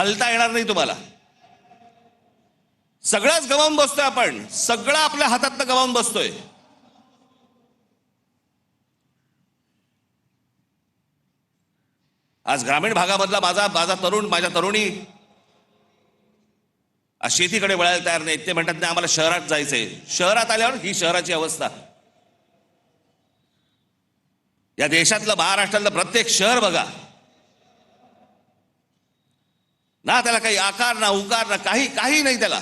हलता येणार नाही तुम्हाला. सगळंच गमावून बसतोय आपण, सगळं आपल्या हातातनं गमावून बसतोय. आज ग्रामीण भागामधला माझा तरुण, माझ्या तरुणी आज शेतीकडे वळायला तयार नाहीत. ते म्हणतात नाही आम्हाला शहरात जायचंय. शहरात आल्यावर ही शहराची अवस्था. या देशातलं, महाराष्ट्रातलं प्रत्येक शहर बघा ना, त्याला काही आकार ना उकार ना काही नाही. त्याला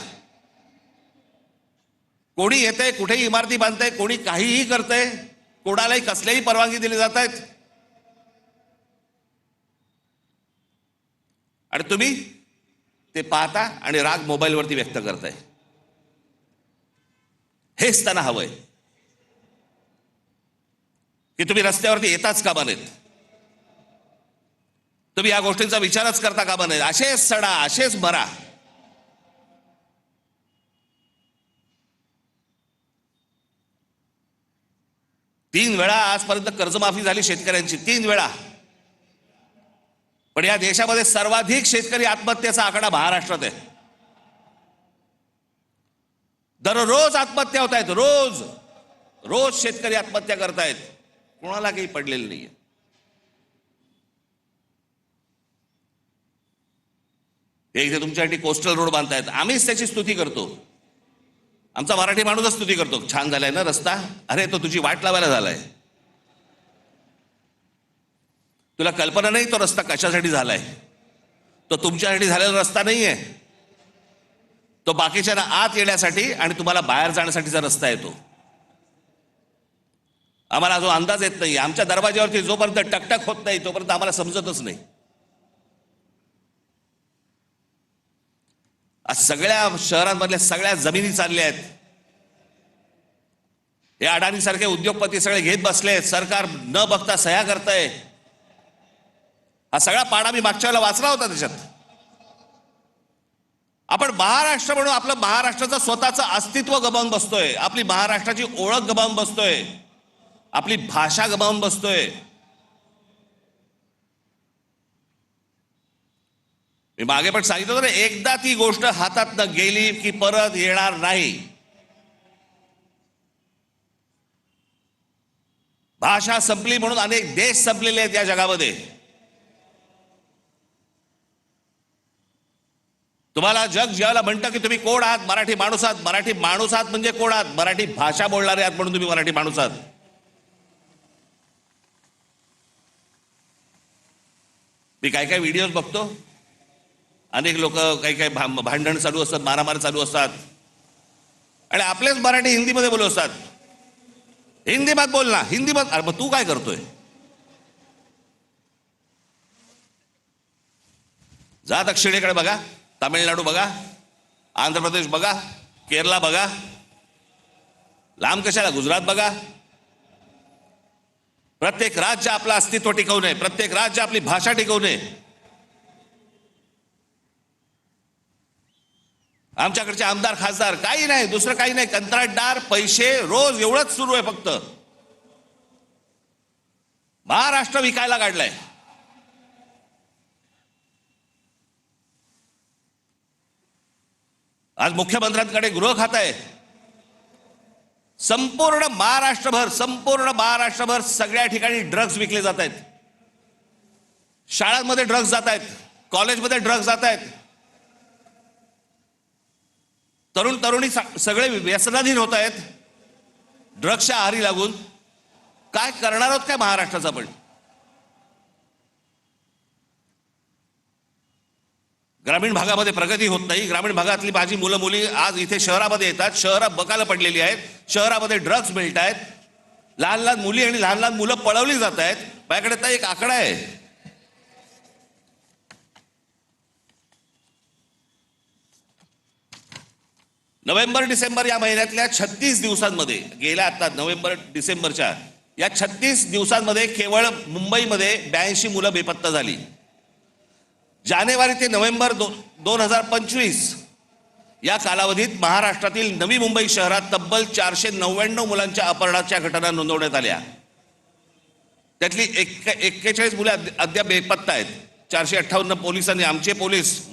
कोणी येतंय, कुठेही इमारती बांधतंय, कोणी काहीही करतंय, कोणालाही कसल्याही परवानगी दिली जात आहेत. आणि तुम्ही ते पाहता आणि राग मोबाईलवरती व्यक्त करताय. हेच त्यांना हवंय की तुम्ही रस्त्यावरती येताच कामा नयेत. तुम्ही या गोष्टींचा विचारच करता कामा नये. असेच सडा, असेच मरा. तीन वेळा आजपर्यंत कर्जमाफी झाली शेतकऱ्यांची, 3 वेळा. पण या देशामध्ये सर्वाधिक शेतकरी आत्महत्येचा आकडा महाराष्ट्रात आहे. दररोज आत्महत्या होत आहेत. रोज शेतकरी आत्महत्या करतायत. कोणाला काही पडलेलं नाहीये. हे इथे तुमच्यासाठी कोस्टल रोड बांधतायत. आम्हीच त्याची स्तुती करतो. आमचा मराठी माणूसच स्तुती करतो. छान झालाय ना रस्ता. अरे तो तुझी वाट लावायला झालाय. तुला कल्पना नाही तो रस्ता कशासाठी झालाय. तो तुमच्यासाठी झालेला रस्ता नाहीये. तो बाकीच्यांना आत येण्यासाठी आणि तुम्हाला बाहेर जाण्यासाठीचा रस्ता आहे तो. आम्हाला जो अंदाज येत नाही. आमच्या दरवाज्यावरती जोपर्यंत टकटक होत नाही तोपर्यंत आम्हाला समजतच नाही. आज सगळ्या शहरांमधल्या सगळ्या जमिनी चालल्या आहेत. हे अडाणी सारखे उद्योगपती सगळे घेत बसलेत. सरकार न बघता सह्या करतंय. हा सगळा पाडा मी मागच्या वेळेला वाचला होता. त्याच्यात आपण महाराष्ट्र म्हणून आपलं महाराष्ट्राचं स्वतःचं अस्तित्व गमावून बसतोय. आपली महाराष्ट्राची ओळख गमावून बसतोय. आपली भाषा गमावून बसतोय. मी मागे पण सांगितलं होतं ना, एकदा ती गोष्ट हातातनं गेली की परत येणार नाही. भाषा संपली म्हणून अनेक देश संपलेले आहेत या जगामध्ये. तुम्हाला जग ज्याला म्हणतं की तुम्ही कोण आहात, मराठी माणूस आहात. मराठी माणूस आहात म्हणजे कोण आहात? मराठी भाषा बोलणारे आहात म्हणून तुम्ही मराठी माणूस आहात. मी काय काय व्हिडिओज बघतो. अनेक लोक काही भांडण चालू असतात, मारामारी चालू असतात आणि आपलेच मराठी हिंदीमध्ये बोलत असतात. हिंदी मत बोल ना, हिंदी मत. अरे मग तू काय करतोय? जा दक्षिणेकडे बघा, तामिळनाडू बघा, आंध्र प्रदेश बघा, केरला बघा, लांब कशाला गुजरात बघा. प्रत्येक राज्य आपलं अस्तित्व टिकवू नये, प्रत्येक राज्य आपली भाषा टिकवू नये. आमच्याकडचे आमदार खासदार काही नाही, दुसरं काही नाही. कंत्राटदार, पैसे, रोज एवढंच सुरू आहे फक्त. महाराष्ट्र विकायला काढलाय. आज मुख्यमंत्र्यांकडे गृह खातं आहे. संपूर्ण महाराष्ट्रभर सगळ्या ठिकाणी ड्रग्ज विकले जात आहेत. शाळांमध्ये ड्रग्ज जात आहेत, कॉलेजमध्ये ड्रग्ज जात आहेत. तरुणी सगळे व्यसनाधीन होत आहेत ड्रग्सच्या आहारी लागून. काय करणार आहोत काय महाराष्ट्राचा? पण ग्रामीण भागामध्ये प्रगती होत नाही. ग्रामीण भागातली माझी मुलं मुली आज इथे शहरामध्ये येतात. शहरं बकाला पडलेली आहेत. शहरामध्ये ड्रग्ज मिळत आहेत. लहान लहान मुली आणि लहान लहान मुलं पळवली जात आहेत. माझ्याकडे तर एक आकडा आहे. नोव्हेंबर डिसेंबर या महिन्यातल्या 36 दिवसांमध्ये, गेल्या आता नोव्हेंबर डिसेंबरच्या या 36 दिवसांमध्ये केवळ मुंबईमध्ये 82 मुलं बेपत्ता झाली. जानेवारी ते नोव्हेंबर 2025 या कालावधीत महाराष्ट्रातील नवी मुंबई शहरात तब्बल 499 मुलांच्या अपहरणाच्या घटना नोंदवण्यात आल्या. त्यातली 41 मुले अद्याप बेपत्ता आहेत. 458 पोलिसांनी, आमचे पोलीस